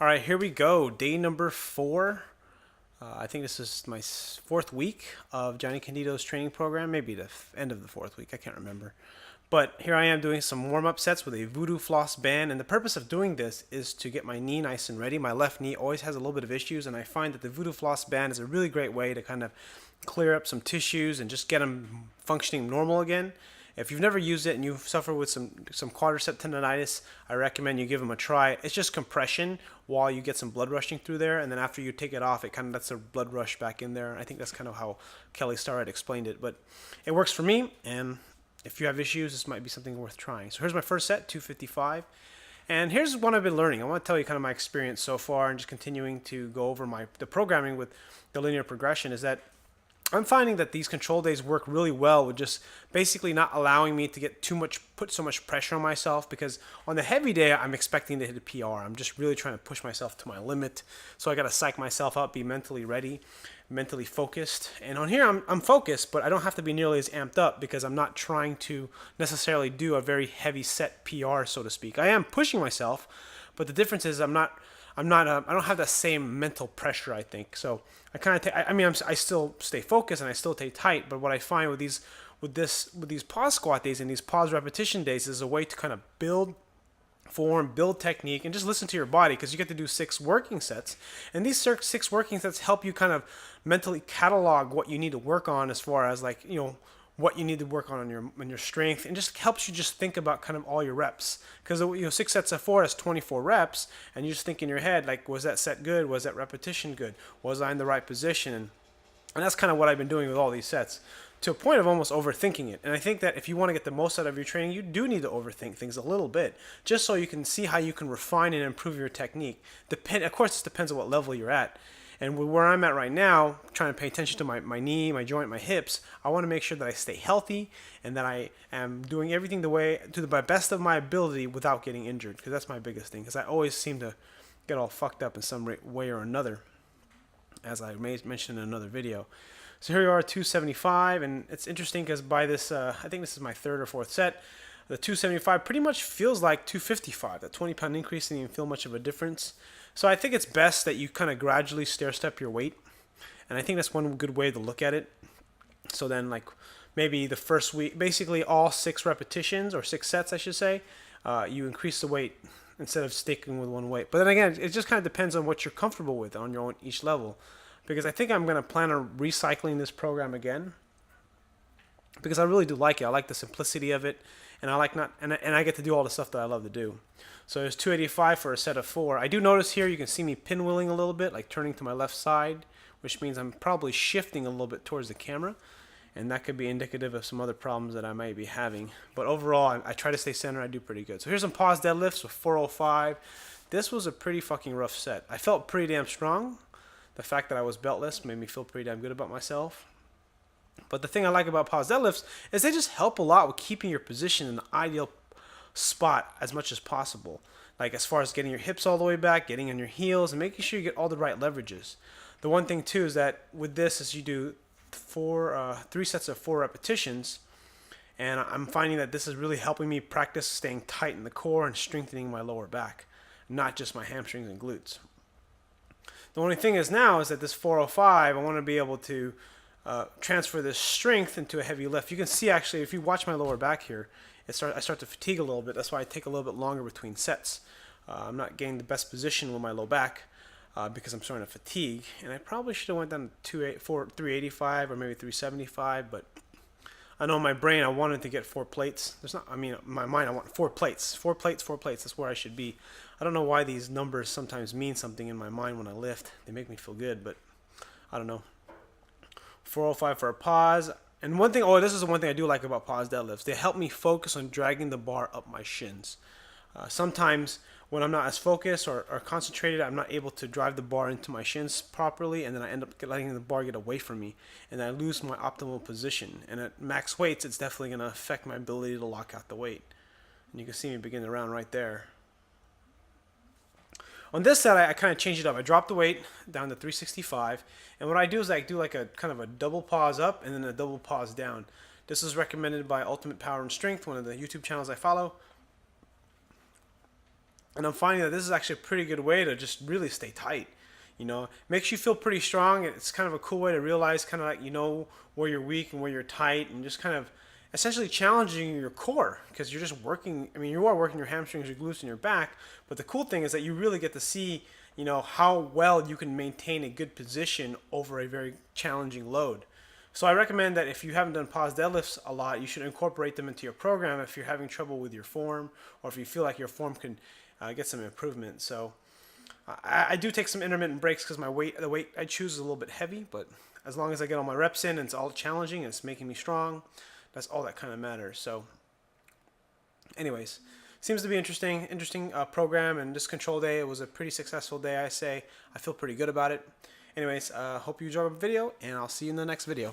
All right, here we go. Day number 4. I think this is my fourth week of Johnny Candito's training program. Maybe the end of the fourth week. I can't remember. But here I am doing some warm-up sets with a voodoo floss band. And the purpose of doing this is to get my knee nice and ready. My left knee always has a little bit of issues. And I find that the voodoo floss band is a really great way to kind of clear up some tissues and just get them functioning normal again. If you've never used it and you suffer with some quadricep tendonitis, I recommend you give them a try. It's just compression while you get some blood rushing through there, and then after you take it off, it kind of lets the blood rush back in there. I think that's kind of how Kelly Starrett explained it, but it works for me, and if you have issues, this might be something worth trying. So here's my first set, 255. And here's what I've been learning. I want to tell you kind of my experience so far and just continuing to go over the programming with the linear progression is that I'm finding that these control days work really well with just basically not allowing me to put so much pressure on myself, because on the heavy day, I'm expecting to hit a PR. I'm just really trying to push myself to my limit. So I got to psych myself up, be mentally ready, mentally focused. And on here, I'm focused, but I don't have to be nearly as amped up because I'm not trying to necessarily do a very heavy set PR, so to speak. I am pushing myself, but the difference is I don't have that same mental pressure, I think. So I kind of I still stay focused and I still stay tight, but what I find with these pause squat days and these pause repetition days is a way to kind of build form, build technique, and just listen to your body, because you get to do 6 working sets. And these 6 working sets help you kind of mentally catalog what you need to work on as far as what you need to work on your strength, and just helps you just think about kind of all your reps. Because 6 sets of 4 is 24 reps, and you just think in your head, like, was that set good? Was that repetition good? Was I in the right position? And that's kind of what I've been doing with all these sets, to a point of almost overthinking it. And I think that if you want to get the most out of your training, you do need to overthink things a little bit, just so you can see how you can refine and improve your technique. Of course, this depends on what level you're at. And where I'm at right now, trying to pay attention to my knee, my joint, my hips, I want to make sure that I stay healthy and that I am doing everything to the best of my ability without getting injured, because that's my biggest thing, because I always seem to get all fucked up in some way or another, as I mentioned in another video. So here we are, 275, and it's interesting because by this, I think this is my 3rd or 4th set, the 275 pretty much feels like 255. That 20-pound increase didn't even feel much of a difference. So I think it's best that you kind of gradually stair-step your weight. And I think that's one good way to look at it. So then, like, maybe the first week, basically all 6 repetitions, or 6 sets, I should say, you increase the weight instead of sticking with one weight. But then again, it just kind of depends on what you're comfortable with on your own each level. Because I think I'm going to plan on recycling this program again, because I really do like it. I like the simplicity of it, and I get to do all the stuff that I love to do. So there's 285 for a set of 4. I do notice here you can see me pinwheeling a little bit, like turning to my left side, which means I'm probably shifting a little bit towards the camera, and that could be indicative of some other problems that I might be having. But overall, I try to stay centered. I do pretty good. So here's some pause deadlifts with 405. This was a pretty fucking rough set. I felt pretty damn strong. The fact that I was beltless made me feel pretty damn good about myself. But the thing I like about pause deadlifts is they just help a lot with keeping your position in the ideal spot as much as possible. Like, as far as getting your hips all the way back, getting on your heels, and making sure you get all the right leverages. The one thing too is that with this, is you do 3 sets of 4 repetitions, and I'm finding that this is really helping me practice staying tight in the core and strengthening my lower back, not just my hamstrings and glutes. The only thing is now is that this 405, I want to be able to transfer this strength into a heavy lift. You can see, actually, if you watch my lower back here, I start to fatigue a little bit. That's why I take a little bit longer between sets. I'm not getting the best position with my low back because I'm starting to fatigue. And I probably should have went down to 385 or maybe 375, but I know in my brain I wanted to get 4 plates. In my mind I want 4 plates. 4 plates, 4 plates. That's where I should be. I don't know why these numbers sometimes mean something in my mind when I lift. They make me feel good, but I don't know. 405 for a pause. And this is the one thing I do like about pause deadlifts. They help me focus on dragging the bar up my shins. Sometimes when I'm not as focused or concentrated, I'm not able to drive the bar into my shins properly, and then I end up letting the bar get away from me, and I lose my optimal position. And at max weights, it's definitely going to affect my ability to lock out the weight. And you can see me begin the round right there. On this set, I kind of changed it up. I dropped the weight down to 365, and what I do is I do like a kind of a double pause up and then a double pause down. This is recommended by Ultimate Power and Strength, one of the YouTube channels I follow. And I'm finding that this is actually a pretty good way to just really stay tight. Makes you feel pretty strong. It's kind of a cool way to realize kind of like, where you're weak and where you're tight, and just kind of essentially challenging your core, because you're just working. I mean, you are working your hamstrings, your glutes, and your back. But the cool thing is that you really get to see, how well you can maintain a good position over a very challenging load. So I recommend that if you haven't done pause deadlifts a lot, you should incorporate them into your program if you're having trouble with your form, or if you feel like your form can get some improvement. So I do take some intermittent breaks because the weight I choose is a little bit heavy, but as long as I get all my reps in and it's all challenging and it's making me strong, that's all that kind of matters. So anyways, seems to be interesting program, and this control day, it was a pretty successful day, I say. I feel pretty good about it. Anyways, hope you enjoyed the video, and I'll see you in the next video.